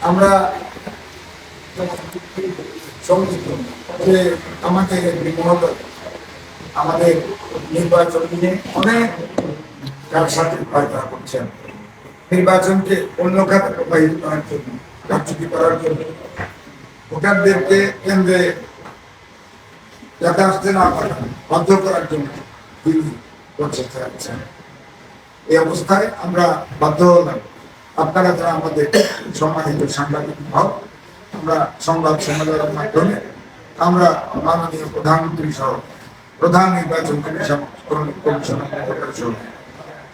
আমরা সংযুক্ত যে আমাদের আমাদের নির্বাচন নিয়ে অনেক সাথে পায়তারা করছেন। নির্বাচনকে অন্য খাতে প্রবাহিত করার জন্য, কারচুপি করার জন্য, ভোটারদেরকে কেন্দ্রে যাতে আসতে না পারে বাধ্য করার জন্য প্রচেষ্টা চালাচ্ছেন। এই অবস্থায় আমরা বাধ্য হলাম, আপনারা যারা আমাদের সম্মানিত সাংবাদিক ভাব, আমরা সংবাদ সম্মেলনের মাধ্যমে আমরা মাননীয় প্রধানমন্ত্রী সহ প্রধান নির্বাচন কমিশনার সহ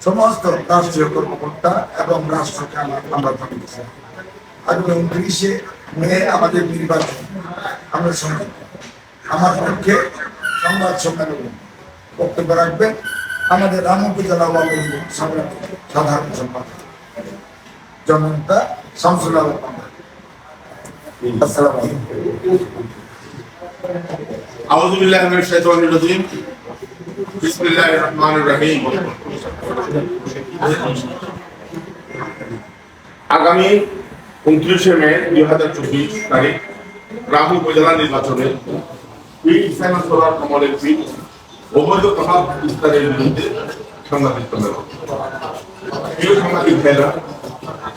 সমস্ত রাষ্ট্রীয় কর্মকর্তা এবং রাষ্ট্রকে আমরা জানিয়েছি আগামী 29শে মে আমাদের নির্বাচন। আমরা সঙ্গে আমার পক্ষে সংবাদ সম্মেলনে বক্তব্য রাখবেন আমাদের রামপুর জেলা আওয়ামী লীগের সাধারণ সম্পাদক জননেতা শামসুল আলম। আসসালামু আলাইকুম। আউযু বিল্লাহি মিনাশ শাইতানির রাজীম। বিসমিল্লাহির রহমানির রহিম। আগামী 29শে মে 2024 তারিখ রামপুর উপজেলা নির্বাচনে কমলের পিঠ অবৈধ প্রভাব বিস্তারের বিরুদ্ধে সাংবাদিক সম্মেলন। প্রিয় সাংবাদিক ভাইরা,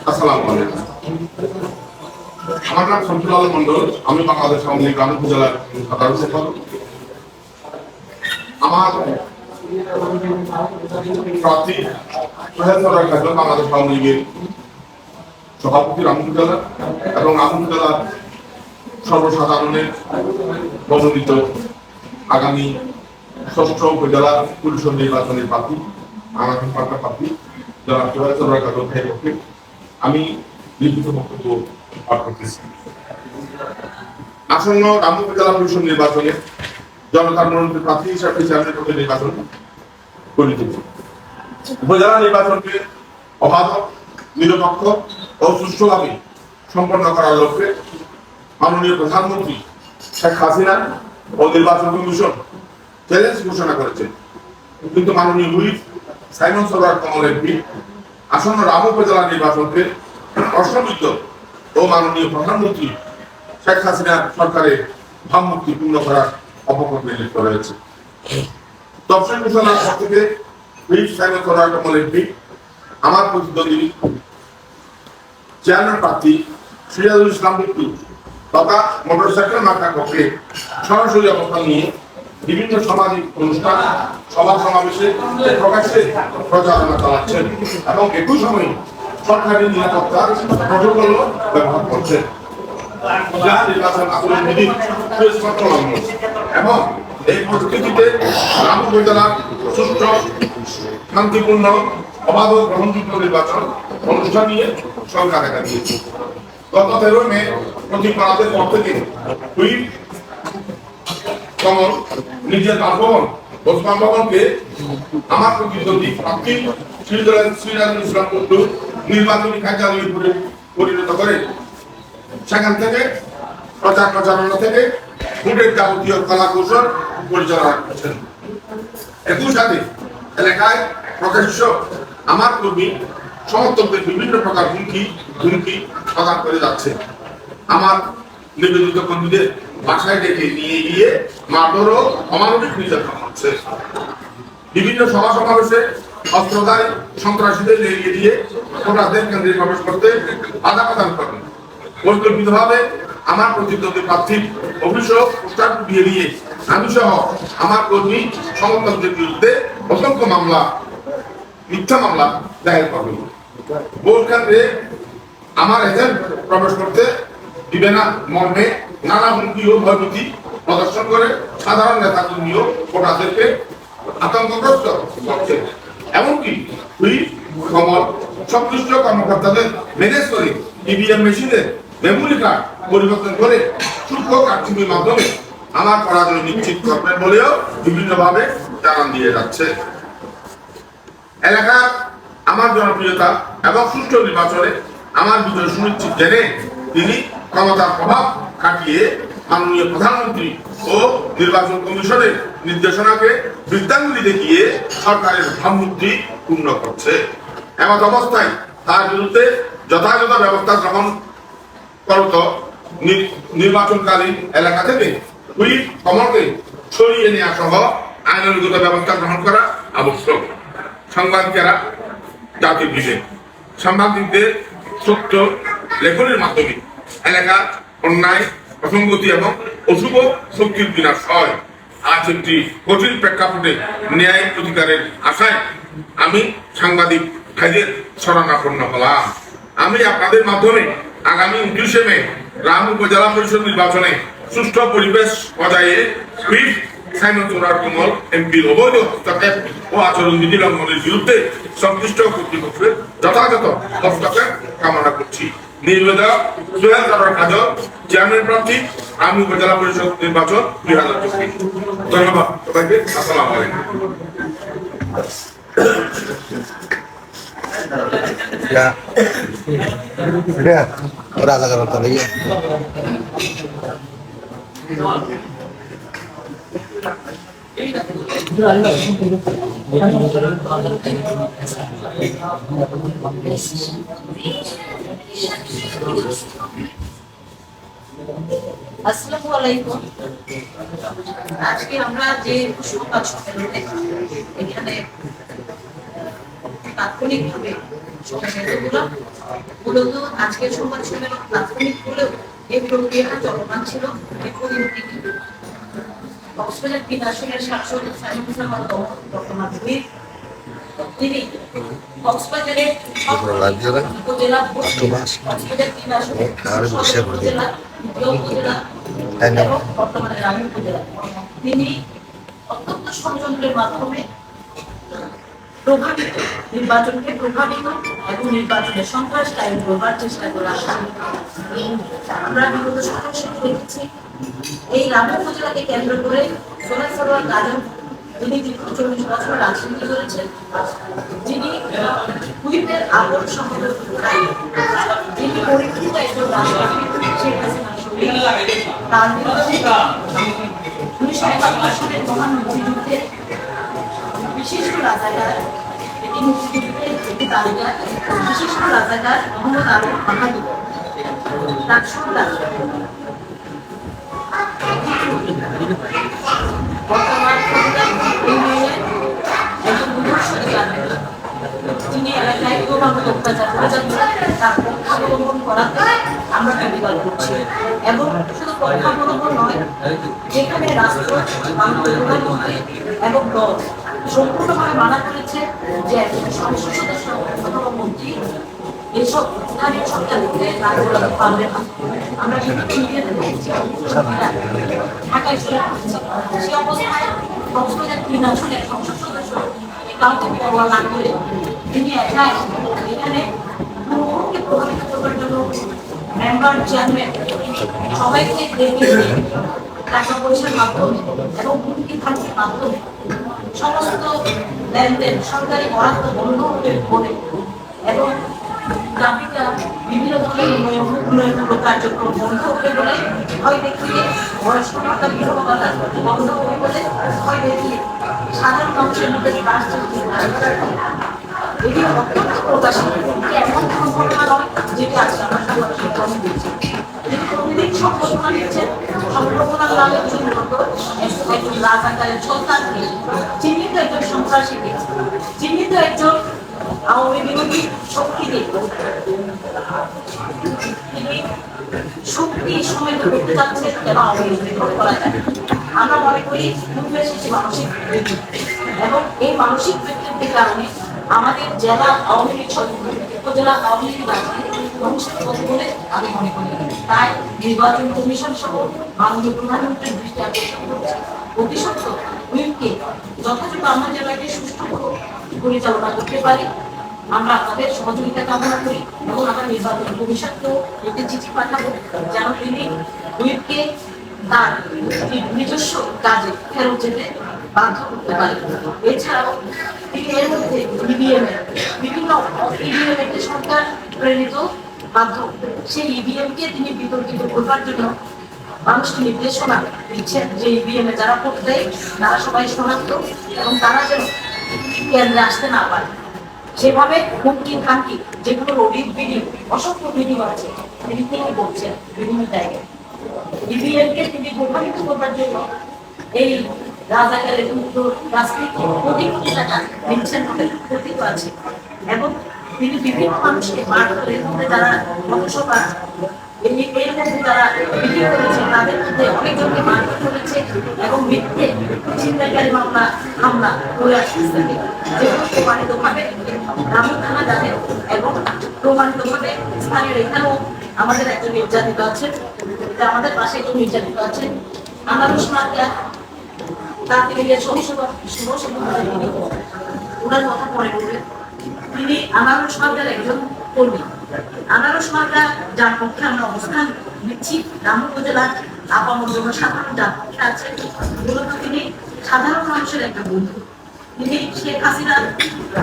আসসালামু আলাইকুম। আমার নাম শামসুল আলম মন্ডল, আমি বাংলাদেশ আওয়ামী লীগ রামপুর জেলার সাধারণ সম্পাদক। আমার প্রার্থী সোহেল সরকার খাতুন বাংলাদেশ আওয়ামী লীগের সভাপতি রামপুর জেলা এবং রামপুর জেলার সর্বসাধারণের মনোনীত আগামী ৬ষ্ঠ উপজেলা পরিষদ নির্বাচনের প্রার্থী আমাদের প্রার্থী যারা সোহেল সরকার খাতুন ভাইয়ের পক্ষে আমি লিখিত বক্তব্য পাঠ করতেছি। আসন্ন রামপুর উপজেলা পরিষদ নির্বাচনে জনতার মনোনীত প্রার্থী হিসাবে চেয়ারম্যান পদে নির্বাচন করিতেছে। উপজেলা নির্বাচনকে অবাধ, নিরপেক্ষ ও সুষ্ঠুভাবে সম্পন্ন করার লক্ষ্যে মাননীয় প্রধানমন্ত্রী শেখ হাসিনা ও নির্বাচন কমিশন চ্যালেঞ্জ ঘোষণা করেছেন। কিন্তু মাননীয় হুইপ সাইমন সরকার কমল এমপি আসন্ন রামপুর উপজেলা নির্বাচনকে প্রশ্নবিদ্ধ ও মাননীয় প্রধানমন্ত্রী শেখ হাসিনা সরকারের ভাবমূর্তি পূর্ণ করার অপকল্পে লিপ্ত রয়েছে। তফসিল ঘোষণার পর থেকে হুইপ সাইমন সরকার কমল এমপি আমার প্রতিদ্বন্দ্বী চেয়ারম্যান প্রার্থী সিরাজুল ইসলাম বিট্টু তথা মোটরসাইকেল মার্কার পক্ষে সরাসরি অবস্থান নিয়ে বিভিন্ন সামাজিক অনুষ্ঠান, সভা সমাবেশে প্রকাশ্যে প্রচারণা চালাচ্ছেন এবং একই সময়ে সরকারি নিরাপত্তা প্রটোকল ব্যবহার করছেন, যা নির্বাচন আচরণ বিধির এবং এই পরিস্থিতিতে রামপুর উপজেলার সুষ্ঠু, শান্তিপূর্ণ, অবাধ ও গ্রহণযোগ্য নির্বাচন অনুষ্ঠান নিয়ে শঙ্কা দেখা দিয়েছে। গত 13 মে প্রতিবাদের পর থেকে হুইপ কমল নিজের বাসভবন ওসমান ভবনকে আমার প্রতিদ্বন্দ্বী প্রার্থী সিরাজুল ইসলাম বিট্টু নির্বাচনী কার্যালয়ে পরিণত করে সেখান থেকে প্রচারণা থেকে ভোটের যাবতীয় কলা কৌশল পরিচালনা করছেন। একই সাথে এলাকায় প্রকাশ্য আমার কর্মী সমর্থকদের বিভিন্ন প্রকার হুমকি প্রদান করে যাচ্ছে। আমার নিবেদিত কর্মীদের বাসায় ডেকে নিয়ে গিয়ে মারধর ও অমানবিক নির্যাতন হচ্ছে। বিভিন্ন সভা সমাবেশে অস্ত্রধারী সন্ত্রাসীদের লেলিয়ে দিয়ে ভোটারদের কেন্দ্রে প্রবেশ করতে বাধা প্রদান করেন। পরিকল্পিতভাবে আমার প্রতিদ্বন্দ্বী প্রার্থীর অভিযোগ পোস্টার দিয়ে দিয়ে আমি সহ আমার কর্মী সমর্থকদের বিরুদ্ধে অসংখ্য মিথ্যা মামলা দায়ের করবেন। ভোট কেন্দ্রে আমার এজেন্ট প্রবেশ করতে দিবে না মর্মে নানা হুমকি ও ভয়ভীতি প্রদর্শন করে সাধারণ নেতা কর্মী ও ভোটারদেরকে আতঙ্কগ্রস্ত করছে। এমনকি হুইপ কমল সংশ্লিষ্ট কর্মকর্তাদের ম্যানেজ করে ইভিএম মেশিনের মেমোরি কার্ড পরিবর্তন করে সূক্ষ্ম কারচুপির মাধ্যমে আমার পরাজয় নিশ্চিত করবেন বলেও বিভিন্নভাবে জানান দিয়ে যাচ্ছে। এলাকার আমার জনপ্রিয়তা এবং সুষ্ঠু নির্বাচনে আমার বিজয় সুনিশ্চিত জেনে তিনি ক্ষমতার প্রভাব খাটিয়ে মাননীয় প্রধানমন্ত্রী ও নির্বাচন কমিশনের নির্দেশনাকে বৃত্তাঙ্গুলি দেখিয়ে সরকারের ভাবমূর্তি পূর্ণ করছে। এমত অবস্থায় তার বিরুদ্ধে যথাযথ ব্যবস্থা গ্রহণ করত নির্বাচনকালীন এলাকা থেকে হুইপ কমলকে সরিয়ে নেওয়া সহ আইনানুগত ব্যবস্থা গ্রহণ করা আবশ্যক। সাংবাদিকেরা জাতির বিবেক, সাংবাদিকদের সত্য লেখনের মাধ্যমে এলাকার অন্যায়, অসঙ্গতি এবং অশুভ শক্তির বিনাশ হয়। আজ একটি কঠিন প্রেক্ষাপটে ন্যায় অধিকারের আশায় আমি সাংবাদিক ভাইদের শরণাপন্ন হলাম। আমি আপনাদের মাধ্যমে আগামী 29শে মে রাম উপজেলা পরিষদ নির্বাচনে সুষ্ঠু পরিবেশ বজায়ে হুইপ সাইমন চৌরার কমল এমপির অবৈধ হস্তক্ষেপ ও আচরণ বিধি লঙ্ঘনের বিরুদ্ধে সংশ্লিষ্ট কর্তৃপক্ষের যথাযথ হস্তক্ষেপ কামনা করছি। নির্বাচক সোহেল সরোয়ার কাজল, চেয়ারম্যান প্রার্থী, রাম উপজেলা পরিষদ নির্বাচন 2024। ধন্যবাদ সবাইকে। আসসালামু আলাইকুম। Ora la garota lagi. আসসালামু আলাইকুম। আজকে আমরা যে সংবাদ সম্মেলনে এখানে তাৎক্ষণিকভাবে মূলত আজকের সংবাদ সম্মেলন তাৎক্ষণিক হলেও এই প্রক্রিয়াটা চলমান ছিল। কক্সবাজার 3 আসনের সাংসদ সাইমন মুসাম্মদ বর্তমান তিনি কক্সবাজারের উপজেলা কক্সবাজার 3 আসনের উপজেলা এবং বর্তমানে রামী উপজেলা তিনি অত্যন্ত ষড়যন্ত্রের মাধ্যমে প্রভাবিত নির্বাচনকে প্রভাবিত এবং নির্বাচনের সন্ত্রাস কায়েম করবার চেষ্টা করে আসছে। আমরা বিগত সরকার দেখেছি এই রামী উপজেলাকে কেন্দ্র করে সোহেল সরোয়ার কাজল যিনি দীর্ঘ 40 বছর রাজনীতি করেছেন, যিনি হুইপের আবল সম্পর্কে যিনি পরীক্ষিত একজন রাজনীতি শেখ হাসিনা তার বিরুদ্ধে 1971 সালের মহান মুক্তিযুদ্ধে বিশিষ্ট রাজাকার এটি মুক্তিযুদ্ধের একটি তালিকা বিশিষ্ট রাজাকার মোহাম্মদ আলম মাহাদি বর্তমান একজন যিনি এলাকায় ক্রমাগত অত্যাচার করে যাচ্ছেন তার পক্ষাবলম্বন করাতে আমরা প্রতিবাদ করছি। এবং শুধু পক্ষাবলম্বন নয়, যেখানে রাষ্ট্র প্রধানমন্ত্রী এবং দল সম্পূর্ণভাবে মানা করেছে যে একজন সংসদ সদস্য অথবা মন্ত্রী এসব স্থানীয় সরকারকে কাজ করাতে পারবে না। আমরা ঢাকায় সে অবস্থায় কক্সবাজার 3 আসনের সংসদ সদস্য কাউকে পরোয়া না করে তিনি একাই এখানে মুখ্যকে প্রভাবিত করবার জন্য মেম্বার, চেয়ারম্যান সবাইকে ডেকে টাকা পয়সার মাধ্যমে এবং হুমকি ধামকির মাধ্যমে সমস্ত লেনদেন সরকারি বরাদ্দ বন্ধ করে এবং গ্রামীণরা বিভিন্ন ধরনের উন্নয়নমূলক কার্যক্রম বন্ধ হবে বলে হয় দেখিয়ে বয়স্ক ভাতা, বিধবা ভাতা বন্ধ হবে বলে হয় দেখিয়ে সাধারণ মানুষের মধ্যে ত্রাস সৃষ্টি এটি অত্যন্ত প্রকাশিত এমন কোনো ঘটনা নয় যেটি আজকে আমরা সাংবাদিক দিচ্ছি। তিনি প্রতিদিন সম্বোধনা দিচ্ছেন, সম্বোধনার নামে একজন রাজাকারের সন্তানকে, চিহ্নিত একজন সন্ত্রাসীকে, চিহ্নিত একজন আওয়ামী বিরোধী শক্তিকে তিনি শক্তি সময় করতে যাচ্ছেন কেন আওয়ামী বিরোধী করা যায়। আমরা মনে করি মুখে এসেছে মানসিক এবং এই মানসিক বৃত্তির কারণে আমাদের জেলা আওয়ামী লীগ উপজেলা আওয়ামী লীগ ধ্বংসের পথ বলে আমি মনে করি। তাই নির্বাচন কমিশন সহ মাননীয় প্রধানমন্ত্রীর দৃষ্টি আকর্ষণ করছে অতি সত্য হুইপকে যথাযথ আমরা জেলাকে সুষ্ঠু পরিচালনা করতে পারি। আমরা আপনাদের সহযোগিতা কামনা করি এবং আমরা নির্বাচন কমিশনকেও একটি চিঠি পাঠাবো যেন তিনি হুইপকে তার নিজস্ব কাজে ফেরত যেতে বাধ্য করতে পারে। এছাড়াও তিনি এর মধ্যে বিভিন্ন ইভিএম সরকার প্রেরিত মাধ্যম সেই ইভিএমকে তিনি বিতর্কিত করবার জন্য মানুষকে নির্দেশনা দিচ্ছেন যে ইভিএমে যারা ভোট দেয় তারা সবাই শনাক্ত এবং তারা যেন কেন্দ্রে আসতে না পারে। সেভাবে হুমকি খামকি যেগুলো অডিট বিডিং অসংখ্য ভিডিও আছে তিনি বলছেন বিভিন্ন জায়গায় ইভিএমকে তিনি প্রভাবিত করবার জন্য এই রাজাকারের রাজনীতি কোটি কোটি টাকা নিচ্ছেন বলে কথিত আছে এবং তিনি বিভিন্ন মানুষকে মার করে যারা লোকসভা এর মধ্যে যারা ভিডিও করেছে তাদের মধ্যে অনেকজনকে মারধর করেছে এবং মিথ্যে ছিনতাইকারী মামলা হামলা করে আসছে যেগুলো প্রমাণিতভাবে রামু থানা জানেন এবং প্রমাণিতভাবে স্থানীয় এখানেও আমাদের একজন নির্যাতিত আছেন, আমাদের পাশে একজন নির্যাতিত আছেন আনারুস মার্কা তার তিনি ওনার কথা মনে করবেন। তিনি আনারস মার্কার একজন কর্মী। আনারস মার্কা যার পক্ষে আমরা অবস্থান নিচ্ছি রামু উপজেলার আপামর জনসাধারণ যার পক্ষে আছে মূলত তিনি সাধারণ মানুষের একটা বন্ধু। তিনি শেখ হাসিনার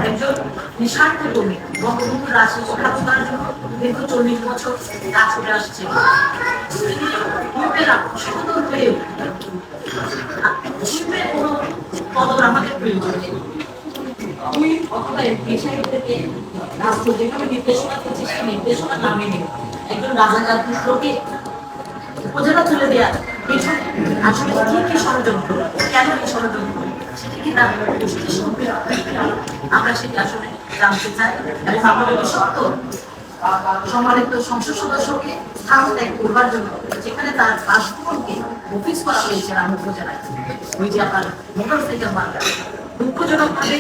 একজন নিঃস্বার্থ কর্মী। বঙ্গবন্ধুর রাজনীতি স্থাপন করার জন্য দীর্ঘ 40 বছর কাজ করে আসছে। তিনি গ্রুপের সচেতন হয়েও গ্রুপের কোনো কদর আমাদের প্রয়োজন নেই। দুই অথবা পেশাগতকে রাষ্ট্র যেভাবে নির্দেশনা দিচ্ছে সেই নির্দেশনা না মেনে একজন রাজাকার পুত্রকে উপজেলা তুলে দেওয়ার পেছনে আসলে কি কি ষড়যন্ত্র, কেন কি ষড়যন্ত্র সেটা কি না আমরা সেটা আসলে জানতে চাই এবং আমরা বিশেষত সম্মানিত সংসদ সদস্যকে স্থান ত্যাগ করবার জন্য যেখানে তার বাসভবনকে অফিস করা হয়েছে রামু উপজেলায় ওই যে আপনার মোটরসাইকেল মার্কা দুঃখজনকভাবে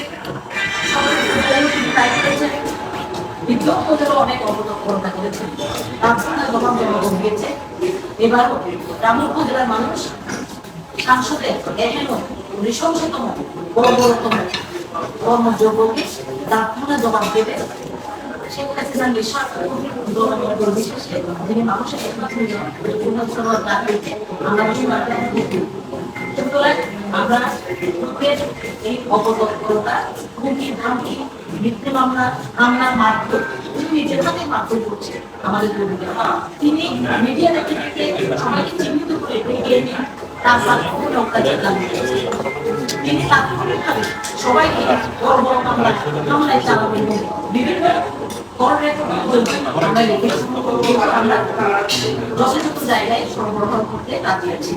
তাই করেছেন দ্বিতীয় উপজেলা অনেক অবদক্ষতা করেছেন তার জন্য জবাব জনগণ দিয়েছে। এবারও রামু উপজেলার মানুষ সাংসদের এখনো নৃশংসতম বড়তম কর্মযোগ্যকে তার জবাব দেবে। শেখ হাসিনার নিঃস্বার্থ বিশেষে যিনি মানুষের সুতরাং আমরা এই অপতৎপরতা হুমকি ধামকি মিথ্যে মামলা হামলা মারধর তিনি নিজের হাতে মারধর করছে আমাদের কর্মীরা। তিনি মিডিয়া থেকে সবাইকে চিহ্নিত করে এগিয়ে নিয়ে তার মাধ্যমে অত্যাচার চালিয়ে তিনি তাৎক্ষণিকভাবে সবাইকে বড় বড় মামলায় চালাবেন বিভিন্ন আমরা লিখেছি আমরা যথাযথ জায়গায় সরবরাহ করতে রাজি আছি।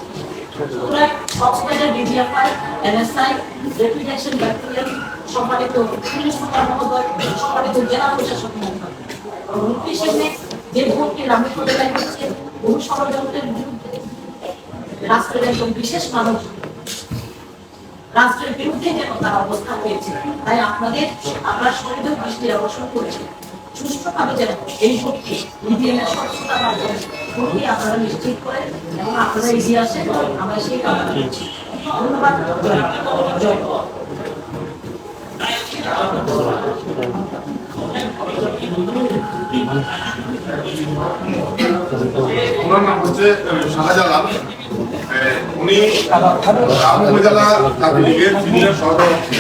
সুতরাং Cox's Bazar DGFI NSI reputation bacterial সম্মানিত পুলিশ সুপার মহোদয় সম্মানিত জেলা প্রশাসক মহোদয় 29 মে যে ভোটটি রামু উপজেলায় হচ্ছে বহু ষড়যন্ত্রের বিরুদ্ধে রাষ্ট্রের একজন বিশেষ মানব রাষ্ট্রের বিরুদ্ধে যেন তার অবস্থান হয়েছে তাই আমরা সহিত দৃষ্টি আকর্ষণ করেছি সুষ্ঠুভাবে যেন এই ভোটকে ইভিএমের স্বচ্ছতা মাধ্যমে ভোটটি আপনারা নিশ্চিত করেন এবং আপনারা এগিয়ে আসেন আমরা সেই কামনা করছি। ধন্যবাদ। ওনার নাম হচ্ছে শাহজালাল। উনি রামু উপজেলা ছাত্র লীগের সিনিয়র সভাপতি।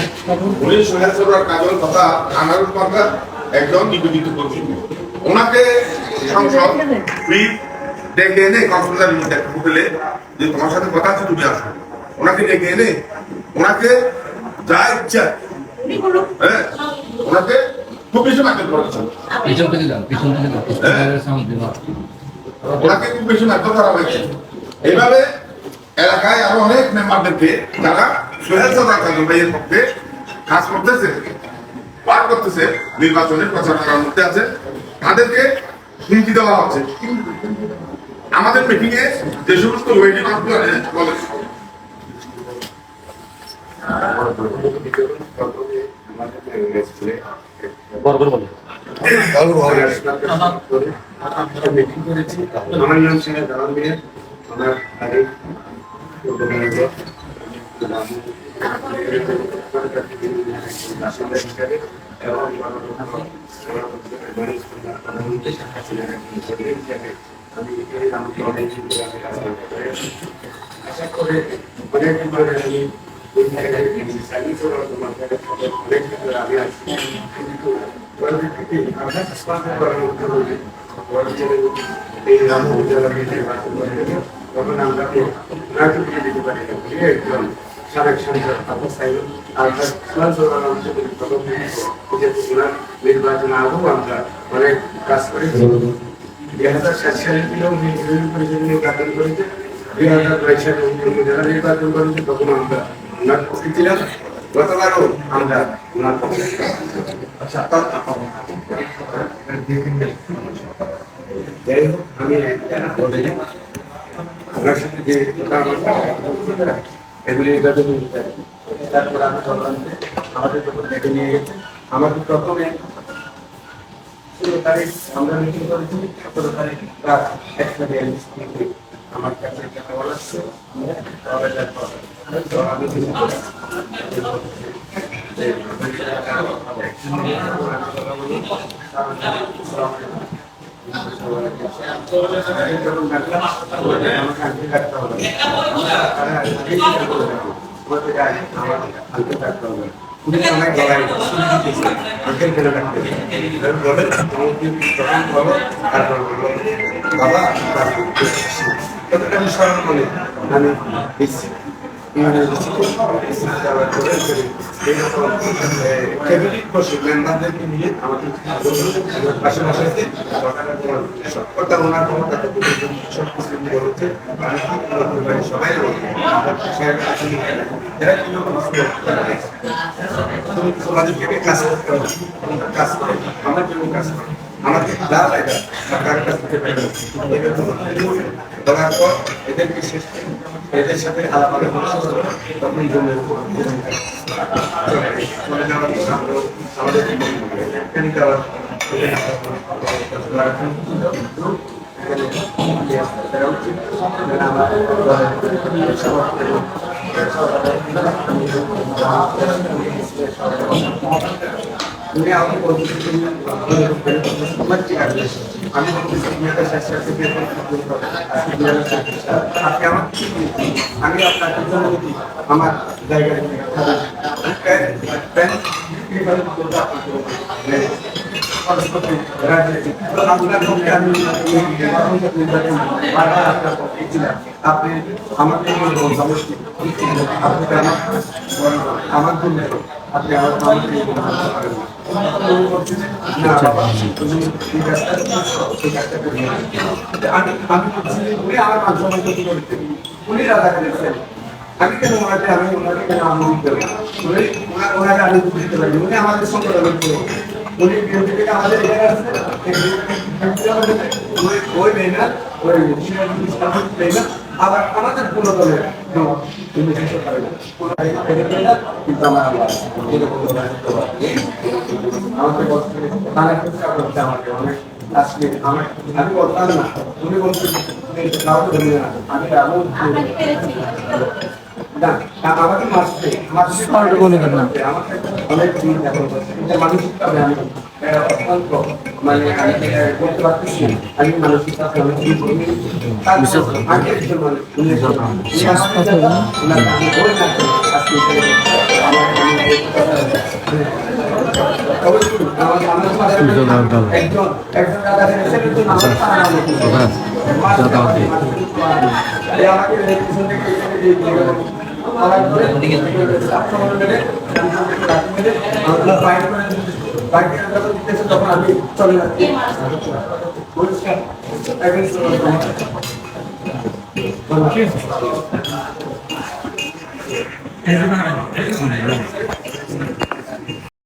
উনি সোহেল সরোয়ার কাজল তথা আনারুল মার্কার একজন নিবেদিত কর্মী। ওনাকে সংসদ ডেকে এনে কক্সবাজার হোটেলে যে তোমার সাথে কথা আছে তুমি আসো, ওনাকে ডেকে এনে ওনাকে যা ইচ্ছা ওনাকে খুব বেশি মারধর করেছেন। ওনাকে খুব বেশি মারধর করা হয়েছে। এইভাবে এলাকায় আরো অনেক মেম্বারদেরকে যারা সোহেল সরকার কাজল ভাইয়ের পক্ষে কাজ করতেছে পার করতেছে নির্বাচনের প্রচারণার মধ্যে আছে তাদেরকে হুমকি দেওয়া হচ্ছে। আমাদের মিটিং এ যে সমস্ত ওয়েটিং বলে মিটিং করেছি আমার নাম সিংহ জানান দিয়ে আমার তারিখ আশা করে অনেক আমি আসছি কিন্তু এই রামু উপজেলা তখন আমরা ওনাকে দিয়ে দিতে পারি না। উনি একজন সাবেক সাংসদ আবু সাইদ আর চূড়ান্ত ওনার নির্বাচন আগেও আমরা অনেক কাজ করেছি। 2007 সালে ছিল উনি ইউনিয়ন পরিষদ নির্বাচন করেছে, 2009 সালে উনি উপজেলা নির্বাচন করেছে, তখন আমরা ওনার পক্ষে ছিলাম। গতবারও আমরা ওনার পক্ষে ছিলাম। যাই হোক, আমি আপনার সাথে যে এগুলি তারপর আমি বললাম যে আমাদের যখন ডেকে নিয়ে গেছে, আমাদের প্রথমে 16 তারিখ আমরা মিটিং করেছি, 17 তারিখ রাত 1:42 আমার কাছে একটা বলা ছিল বাবা আমি স্মরণ করে আমি মেম্বারদেরকে নিয়ে আমাদের পাশাপাশি সবকটা ওনার ক্ষমতা সব কিছু বলছে সবাই সমাজকে কাজ করতে হবে, কাজ করে আমার জন্য কাজ করে আমাকে লাভ এটা সরকারের কাছ থেকে বলার পর এদেরকে শেষ এদের সাথে আলাপ আলোচনা তখন জন্য চলে যাওয়ার পর আমরা আমাদের উনি আমাকে বলতে আমি আমি আপনার আমার জায়গায় আপনি আমাকে আমার জন্য আপনি উনি রাজা করেছেন, আমি কেন ওনাকে আমি ওনাকে কেন আমন্ত্রণ করি, ওনাকে আমি দিতে পারি, উনি আমাদের সঙ্গে উনি বিএনপি থেকে আমাদের এখানে আসছে ওই নেই না ওই নেই না আবার আমাদের কোনো দলের কিন্তু আমার আমাকে বলতে আমাকে অনেক আজকে আমি বলতাম না, উনি বলছেন আমি আমাকে মাসে আমাকে অনেক দিন এখন মানসিকভাবে আমি অত্যন্ত মানে আমি বলতে পারতেছি আমি মানসিকভাবে অনেক দিন আগে একজন তখন আমি চলে যাচ্ছি পরিষ্কার